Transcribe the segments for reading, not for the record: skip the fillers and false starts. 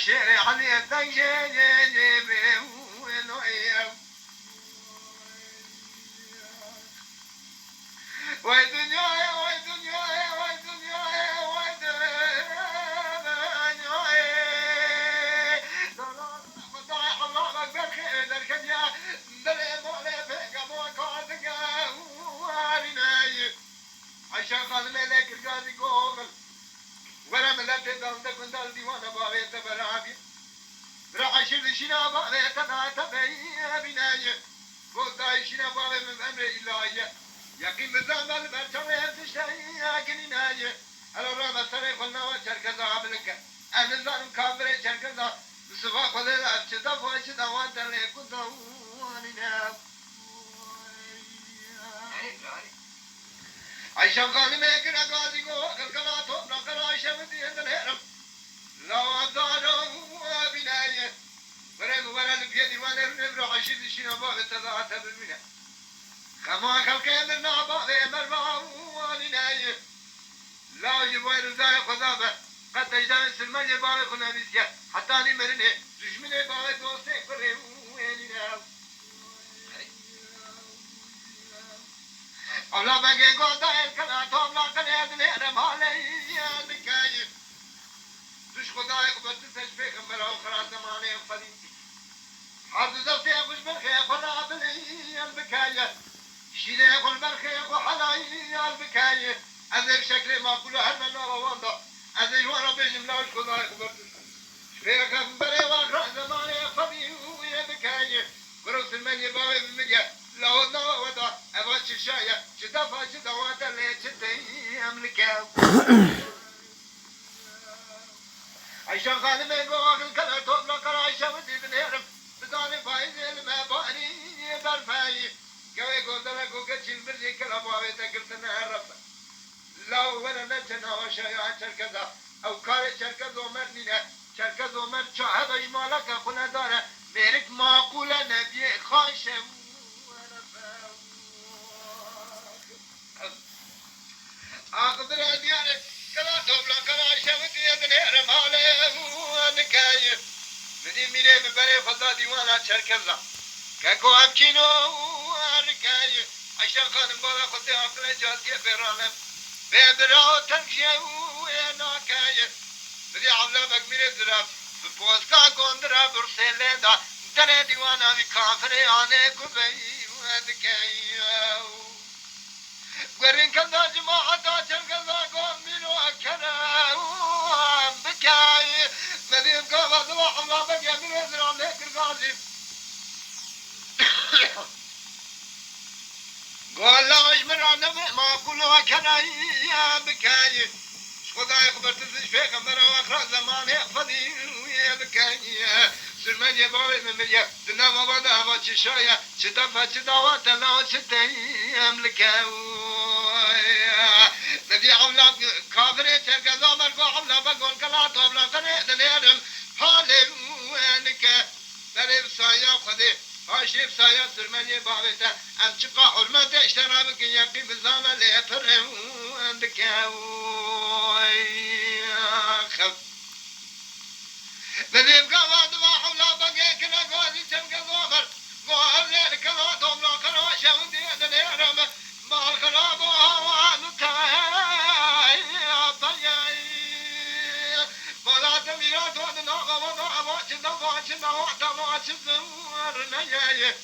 شعر علي تنجي وي دنياي وي دنياي وي دنياي وي دنياي ضايع الله اكبر خير الكنيا بلي مولي فيك ابوك وعدك واريناي عشان قال ملك القاضي قوغل ولا ملك دلتك من دل ديوانا باغيت برابي راح اشيل شنا باغيت بناي قلت داي شنا باغي من امر الله يقين بزامل برتوي تشتهي كنيناي على الرابع سري قلنا وشركة عبلك أنا الظالم كابري شركة بصفا قليل أبشد فوش دوان تلي كنت وانينا عشان قال ميكنا قاضي قوة القلا توبنا قلا شمدي هند الهرم لو أبدانه بناية بريم ورد بيدي وانا نبرو عشيد الشينا باب تضاعت بالمنا خما خلقي من نعبا مربع والناي لا يبغى رزاي خذابه قد تجدان سلمان يبغى خنا بيسيا حتى اني مرني دشمني يبغى دوستي فري ويننا الله بقى قودا الكلا توملا كلا دنيا مالي بكاي دش خداي قبل تشبيك مرا اخرى زمانه قديم عبد زوجتي ابو بخير خنا بلي البكايه شيله يقول برخي يقول حلاي البكاية هذا شكلي ما كله هرمنا وواندا هذا جوارا بيجم لاش خداي خبرت شفيك بري واقرا زماني خبي ويا بكاية كروس المني باوي بالمديا لو ضنا ودا ابغى الشاية شدفا شدوات اللي شدي املكاو عشان خادم يقول الكلا توبلا كراشه ودي بنهرم بداني فايز ما باني بالفاي كوي قدرة كوكا شلبر ذكر أبوابي تقلتنا الرب لو ولا نجنا وشايع شركة أو كار شركة زومرنينا شركة زومر شاهد إجمالك أخونا دارة ميرك معقولة نبي خاشم أقدر أديانك كلا توبلا كلا شوتي يدن هرم هالي ونكاية بدي ميري ببري خدا ديوانا شركة كاكو أبكينو أركاي عشان خانم بالا خدي عقل جاتي برالم ببراو تنشي وناكاي بدي عملا بكمير زراف ببوسكا قندرا برسلندا تني ديوانا بكافري آني كبي ودكاي قرين كندا جماعة تنكذا قومينو أكنا بكاي بدي بكافة دوا عملا بكي أمير زراف ليك الغازي قال لا اجمر انا ما كلها كنايا بكاي خداي خبرت فيك مرا واخر زمان يقضي ويا بكاي سلمان يبغى من مليا دنا ما بدا ما تشايا شدفا شدوات لا شتي املكاو بدي عملا كافري تركزا مرقو عملا بقول كلا طبلا كني دنيرم حالي وينك درب سايا خدي عشرف سايا سرمانية بابتا أم شقا حرمة اشترابك يقي بالزامة ليفرهم عندك خف بذيب قواد ما حولا بقى كنا قوادي سمك الضوبر قواد ليلك الله دوملا كنا شاودي دنيرم ما الخراب وهوان تاي طياي ولا تميرات ودنا وضع واشنا واتماشزور نياي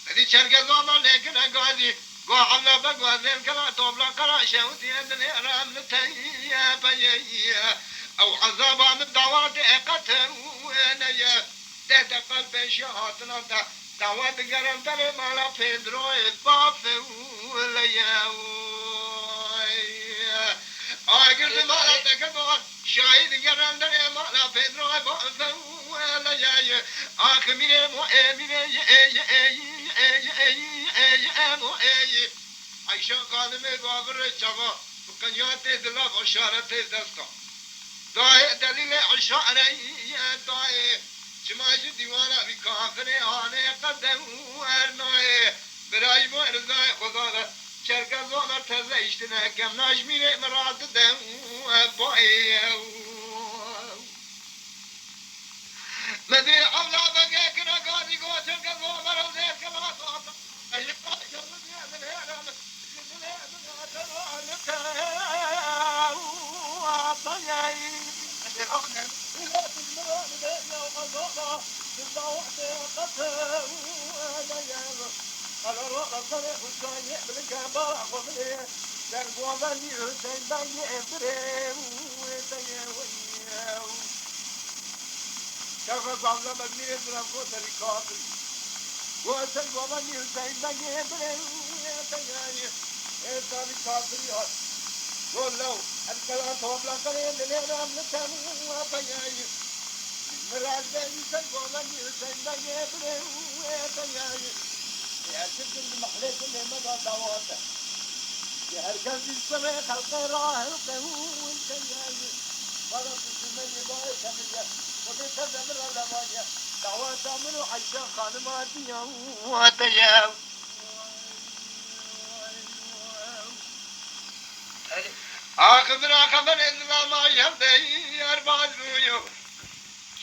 هذه شركة زمان لكن قاضي قاعدة بقاضي كلا طبلا كلا شوتي عندنا رام نتيا بيا أو عذاب عن الدعوات قتل ونيا ده قلب شهاتنا ده دعوات قرن ترى مالا بيدرو باف وليا قلت مالا تكبر شاهد قرن ترى مالا بيدرو باف وليا آخمين مؤمنين عشان قادم بابر الشغا بقنيات دلاب أشارة دستا داي دليل عشارة داي شماج ديوانا بكافر آنه قدم ورناي براي مرزاي خدا شركة زمر تزيشتنا كم نجمي مراد دم باي مدي أولى بقى كنا قاضي قوتن كذو مرة زي كلا صوت أي قاضي يا من هنا من كيف قبل ما نيجي نقول الكافر وأنت قبل نيجي نقول تيجي أنت الكافر يا قولوا الكلام طبعا كلام لنا من تمام تيجي مراد أنت قبل نيجي نقول تيجي يا شد المحلك اللي ما دعوته يا هركز السماء خلق راه القهوة تيجي خلاص السماء بايك من وبكذا من الأمانية دعوات من عيشة خانماتية واتيا خبر إذا ما يهدي أربع زويو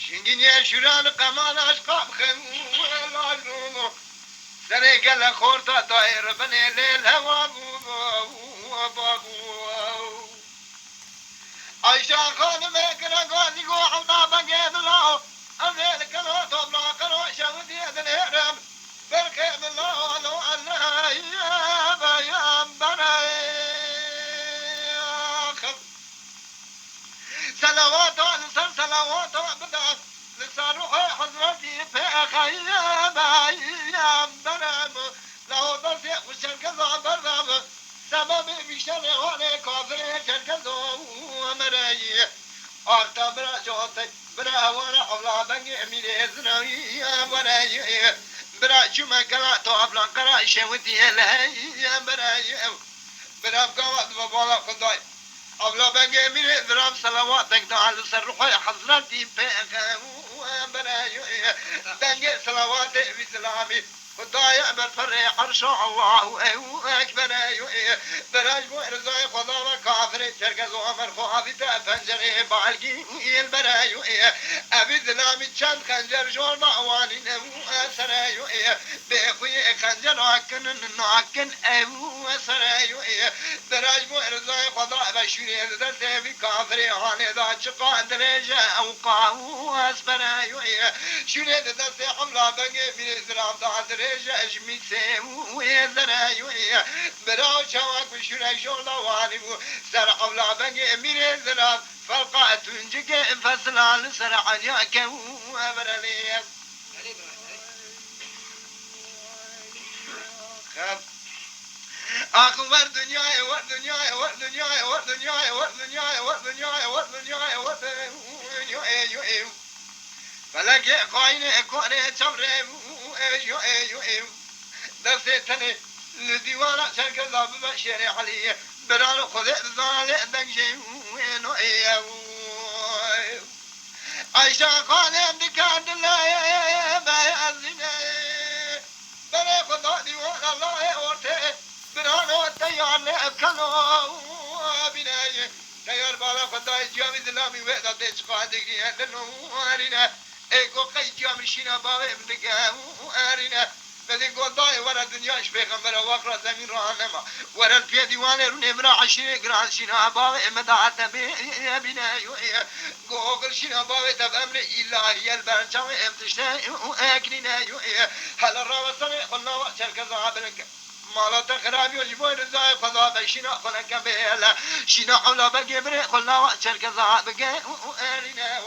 شنجني شران قمان أشقاب خمو العلوم سرقل خورتا طائر بني ليل هوا وبابو عيشة خانمة كنا قادي قوحنا بقيد الله أذيل كنا طبلا كنا شغدي أذن هرم بركي من الله لو أنها يا بيام بني سلوات لسر سلوات بدأ لسر روحي حضرتي في خيام بيام بني لو بسيء وشرك ذا برنامج سبب بشر وانا كافر شركة ومراي أختا برا شوتي برا وانا حولا بني أمير إزناوي وراي برا شو ما كلا توابلا كلا شوتي لهي براي برا بقوات ببالا خداي أولا بني أمير إزرام صلواتك تعالى سرحي حضرتي بيخا ومراي بني صلواتي بسلامي خدايا بالفرح عرش الله أكبر براج رزاي خدا كافر تركز عمر خوافي تفنجر بالقي البراي أبي ذلامي شان خنجر جور معوالي نمو سراي بأخوي خنجر عكن أبو سراي براج رزاي خدا بشري ذا كافر عاني ذا شقاد رجا أو قاوس براي شنو ذا حملا بني من الإسلام ذا رجاش ميسيم ويزرايو براو شواك وشنا شغل وانيو سر حولا بني من الإسلام فالقات تنجك فصلا سرع ياك وبرليك أخبر دنياي ودنياي ودنياي ودنياي ودنياي ودنياي ودنياي ودنياي فلك قاين كوني تمري ايو ايو ايو دفتني لديوانا شرك ذاب بشري علي بران خذ ذال دنجي وينو ايو عيشا قاين دكاد لا بيازني بري خذ ديوانا الله ورته بران تيان كانوا بناي تيار بالا خداي جامي دلامي ودا تشقادي دنوارنا ايكو قيجا مشينا بابا مدقا وارنا بدي قضاي ورا دنياش بيغمبر وقرا زمين رانما ورا الفي ديوانه نمرا 20 جران شينا بابا مدعت بنا قوغل شينا بابا تبامر الهي البرجام امتشنا اكلنا هل الروسني قلنا وقت الكذاب مالا تخرابي وجبوي رزاي خذا بشينا خلك بيلا شينا حولا بقبر خلنا وشر كذا بقى وارنا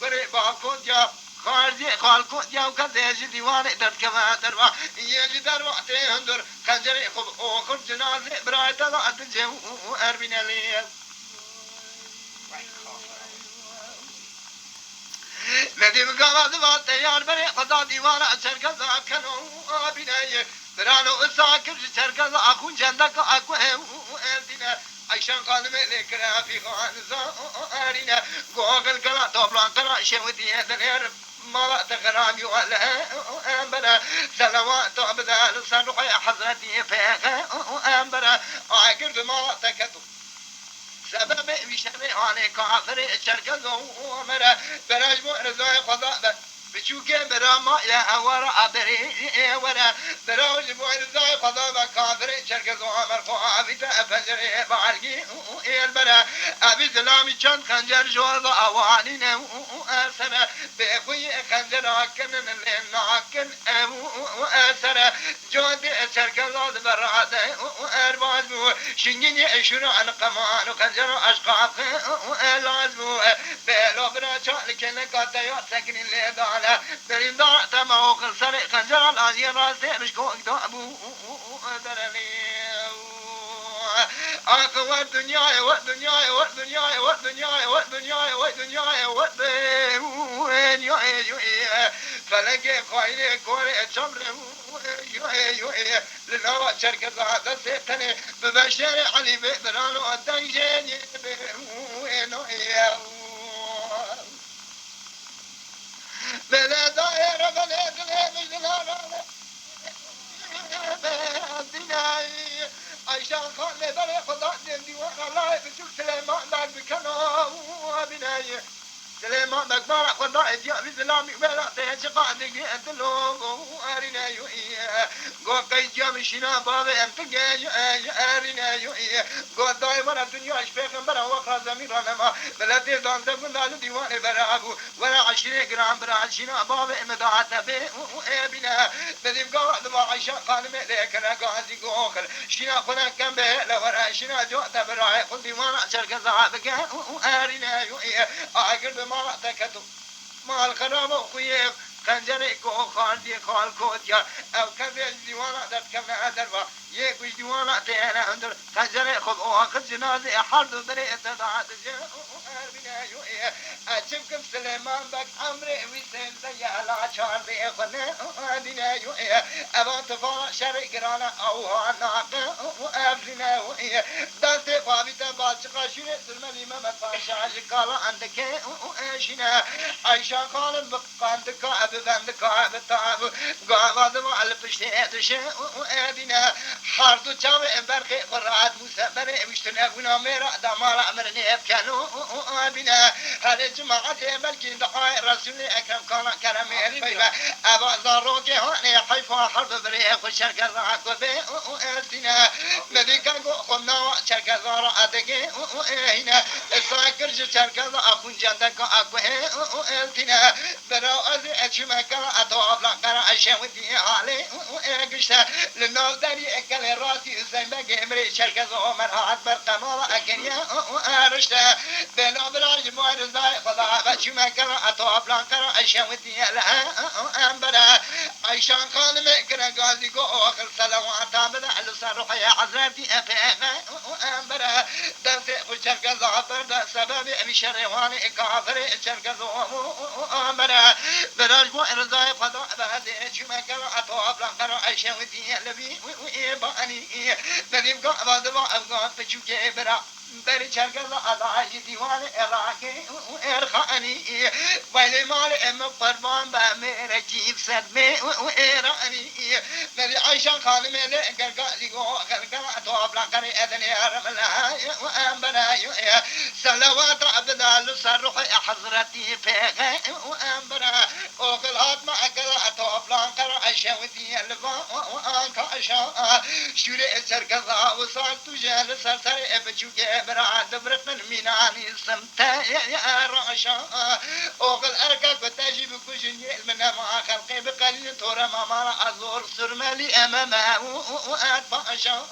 بري باكون يا خارجي خالكون يا وكذا ديوان درد كما دروا يجي دروا تهندر خنجري خب اخر جنازه برايت لا تجو اربنا لي ندي بقى ما تيار بري خذا ديوان اشر كذا كانوا ابناي برانو اساكر شركة اخون جندك اكو اندينا عشان قال ملك رافي خانزا ارينا قوغل كلا طبلان كلا شوتي هذا ما تغرامي ولا امبرا سلوات ابدا صدق حضرتي فيها امبرا اكرد ما تكتو سبب بشمي عليك كافر الشركة ومرا براج رزاي قضاء بشوكي برا ما يا ورا عبري ورا برا جبوي زاي خدا بكافر شركة زوامر خوابي تفجر بعرقي البرا أبي سلامي كان خنجر جوز أوانينا أسرى بخوي خنجر أكن لناكن أسرى جود شركة زاد برادة أرباز شنجني شنو عن قمان وخنجر أشقاق لازمو بلو برا شالكن قد يسكن اللي دانا بريم دا تماوخ سرق خنجر الآزي راسي مشكوك دا أبو درني آخر الدنيا والدنيا والدنيا والدنيا والدنيا والدنيا والدنيا فلقي خايني كوري الشمر لنا شركة هذا سيتني ببشر علي ببرانو الدنجين بلا دائرة بلا دائرة عشان خان بلا خدا ديوان الله بشوف سليمان بعد بكنا وبنايه سليمان مقبرة خدا إديا بسلامي بلا تهجقا دقي أنتلو أرنا يوئي قو قيجا مشينا بابا أنتقى أرنا يوئي قو دايما الدنيا أشبيخ برا وقرا زمير لما بلا تيزان تقول لالو ديوان برا أبو ولا 20 جرام برا عشينا بابا مدعات بي وإبنا بذيب قوة دبا عيشا قانمي ليكنا قاسي قوخر شينا خنا كم به لورا شينا جوة برا قل ديوان شركة زعابك أرنا يوئي أقل ما تكتب ما الخراب خويه خنجر کو خاندی خال کوتیا او کبه دیوانا دت کبه دروا یک وی دیوانا تینا اندر خنجر خود او اخر جنازه حرد در اتداعت جو بنا یو اچم سليمان بك امري ويسن سيالا چار بي خنه بنا يو ابا تفا شرع گرانا او ناق افنا دست قابت بالچقا شير سلمني ما فاشا قال عندك اشنا عائشة قال بقاندك بندك بتاب قاعد ما الفشت دش بنا حرد چاو برخ قرات مسبر وشتنا بنا مرا دمار امرني كانوا بنا هذا جماعة بلكي دعاء رسول أكرم كان كرم الفيبا أبا زاروك هاني حيفا حرب بريق وشركة راكو بي أرتنا مديكا قمنا شركة زارا أدكي هنا الساكر شركة أخون جندك أكو أرتنا براو أزي أشمك أطواب لقرا أشاودي علي قشتا لنو داري أكل راسي زنبك إمري شركة زومر هات برقمال أكريا أرشتا بلا براج مارزاي خدا بشما كرا أطواب لقرا أشاودي لها أمبرا عيشان خان مكرا قاضي قو آخر صلوات بدا لصرح يا حضرتي أفاها أمبرا دفع شركة زعفر دا سبب أبي شرواني كافر شركة زومو أمبرا براج مارزاي خدا بدا شما كرا أطواب لقرا أشاودي لبي وإباني بديب قاعد أفغان بشوكي برا بر شركة أضاعي ديوان إراكي وإرخاني ويلي مال أم قربان بأمير جيب سدمي وإيراني نبي عيشان خالمي لقرقالي وقرقال أطواب لقري أدني أرملا وأمبرا صلوات عبدا لصرح حضرتي فيغي وأمبرا وقلات ما أكل أطواب لقري أشاودي اللفا وأنك أشاء شوري سرقضا وصال تجال سرسر بجوكي براد برقن ميناني سمتا يا راشا اوغل اركب بتجيب كوجني من ما خلقي بقليل تورا ما ازور سرملي امامه واتباشا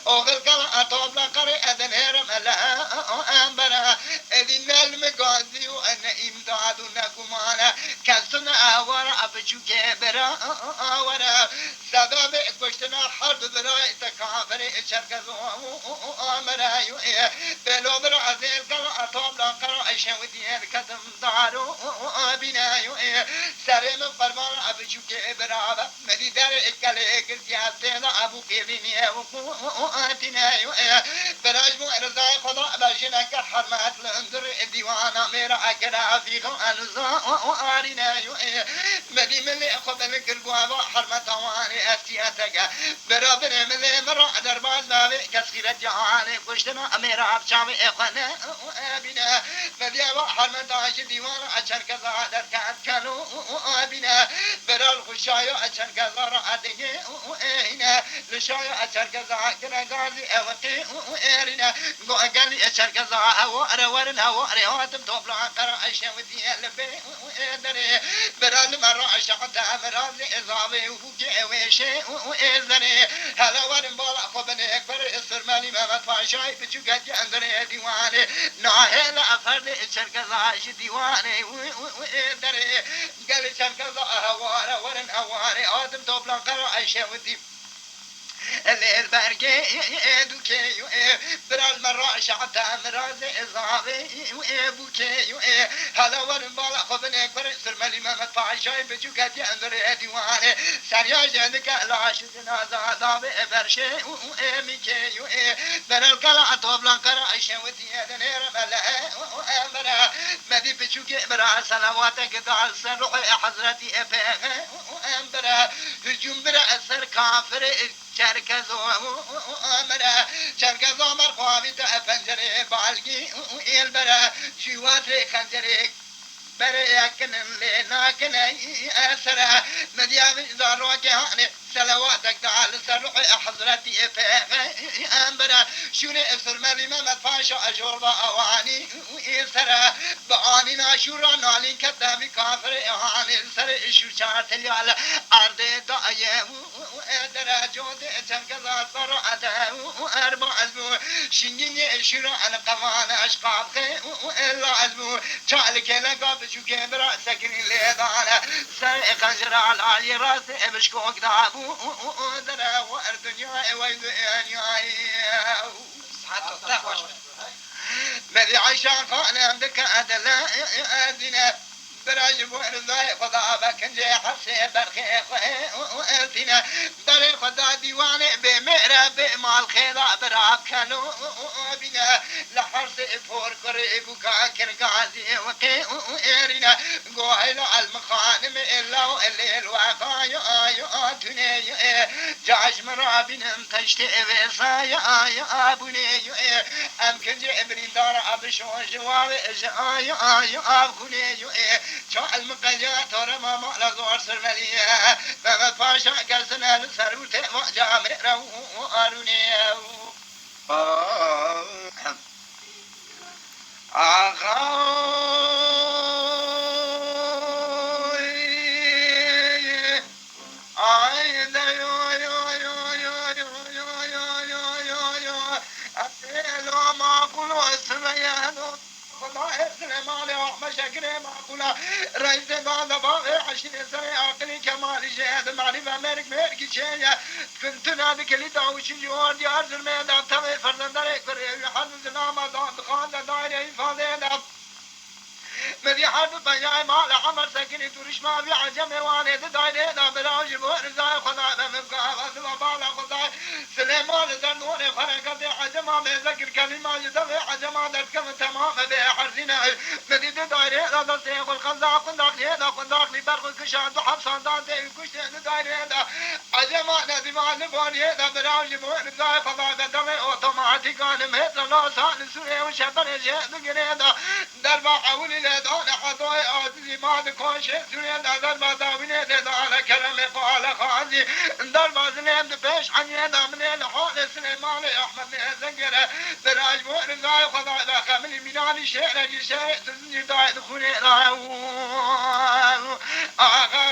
اوغل كلا اطوب لقري اذن هرم لا امبرا اذن المقاضي وانا امداد نكمانا كسنا اورا ابجوكي برا اورا سبب كشتنا حرب براي تكافر شركه امرا بلو برعزيل قرأ طابلا قرأ شودي الكتم دارو بنايو سرم قربان أبجوك برابا مدي دار إكالي كرتياتينا أبو كيريني وقواتنايو براجمو إرزاي قضاء باشنك حرمات لندر الديوانا ميرا أكرا فيكم أنزا وآرنايو مدي ملي خبن كل قوابا حرمة واني أستياتك برابر ملي مرا درباز بابي كسخيرة جهاني كشتنا أميرا بشامي إخوانا بنا مدي حرمة عاش ديوان أشان كذا دركات كانوا بنا برال خشايو أشان كذا رأتي هنا لشايو أشان كذا كنا غازي أوتي إيرنا قال لي أشان كذا أوار ورنا واري هاتم توبلا قرا أشياء ودي لبي دري برال مرة شحتها مرازي إزامي وفوكي ويشي وإزري هلا ورن بالا خبني أكبر إسرمالي ما متفاشاي بچوكا جاندري ديواني ناهلا أفرد الشركة ديواني وإزري قال الشركة هوارا ورن هواري آدم دوبلا قرا أشياء ودي الليل برقي دوكي برال مرة شعتا مرازي إزابي وإبوكي هلا ورن بالا خبني أكبر سرمالي ما متفاشاي بجوكا جاندري ديواني سريا جندك لاش جنازة دابي برشي وإميكي برال قلع طوبلا قرا أشيوتي دنير ملا وأمرا مدي بجوكي برا سلاماتك دعال سروحي حضرتي أبيغ وأمرا هجوم برا أسر كافر شركزو أمرا شركزو مرخوابي تأفنجري بالقي وإلبرا شواتري خنجري بريكن لناكن أسرع مديام زاروك هاني سلواتك تعال سروح حضرتي أمبرا شوني أفسر مالي ما مدفاشا أجوربا أواني وإسرا بآني ناشورا نالين كتابي كافر أواني سر شو شارت اليال أرض دايم وإدرا جود تنكذا صرعته وأربع أزمو شنيني شورا أنا قمان أشقاق وإلا أزمو تعالك لقاب شو كبرا سكن اللي دانا سر خنجر على راسي بشكوك دابو ودرا وأردنيا ويدنيا حتى تخوش مذي عيشان خانم دك أدلا أدنا براج بورزاي خدا بكنجي حسي برخي وأنتنا بري خدا ديواني بمئرة بمال خيضا براب كانوا بنا لحرس فور قريب وكاكر قازي وقي وإيرنا قوهل المخانم إلا الليل وفا يؤتني جاش مرابنا تشتي بيسا يا أبني أمكن جبرين دار أبشون جواب يا أبني شو المقجة ترى ما مال زور سرملية ما فاشا كسنا السروت ما جامع وأروني مشاكل معقولة رئيس بعد باغي 20 سنة عقلي كمال جهاد معرفة ميرك شيء كنت نادك اللي دعوش جوار ديار زلمي دعم تبي فرزندرك بريوي حدث نامة دخان دائرة إفادة مدي حرب بياي مال عمر سكني تورش ما في عجم والد دايره دا بلاج بورزاي خدا مبقى واسما بالا خدا سليمان زنور فرقت عجم ما ذكر كلمه يدفع عجم دركم تمام بحرزنا مدي دايره دا سيق الخزا قنداق لي برق كشان حبسان دا كشت دايره دا عجم ندي ما نبوني دا بلاج بورزاي خدا دم اوتوماتيك انا مثل لا سان سوري وشبر جه دا دربا حولي دان حضاي عزيزي ما دكان شيء نظر ما داوينه دان كلام قال خازي در بازنه بيش عني دامنه لحال سليمان احمد زنجره براج ورزاي خدا لا كامل ميناني شيء نجي شيء تزني داي دخولي لا اخ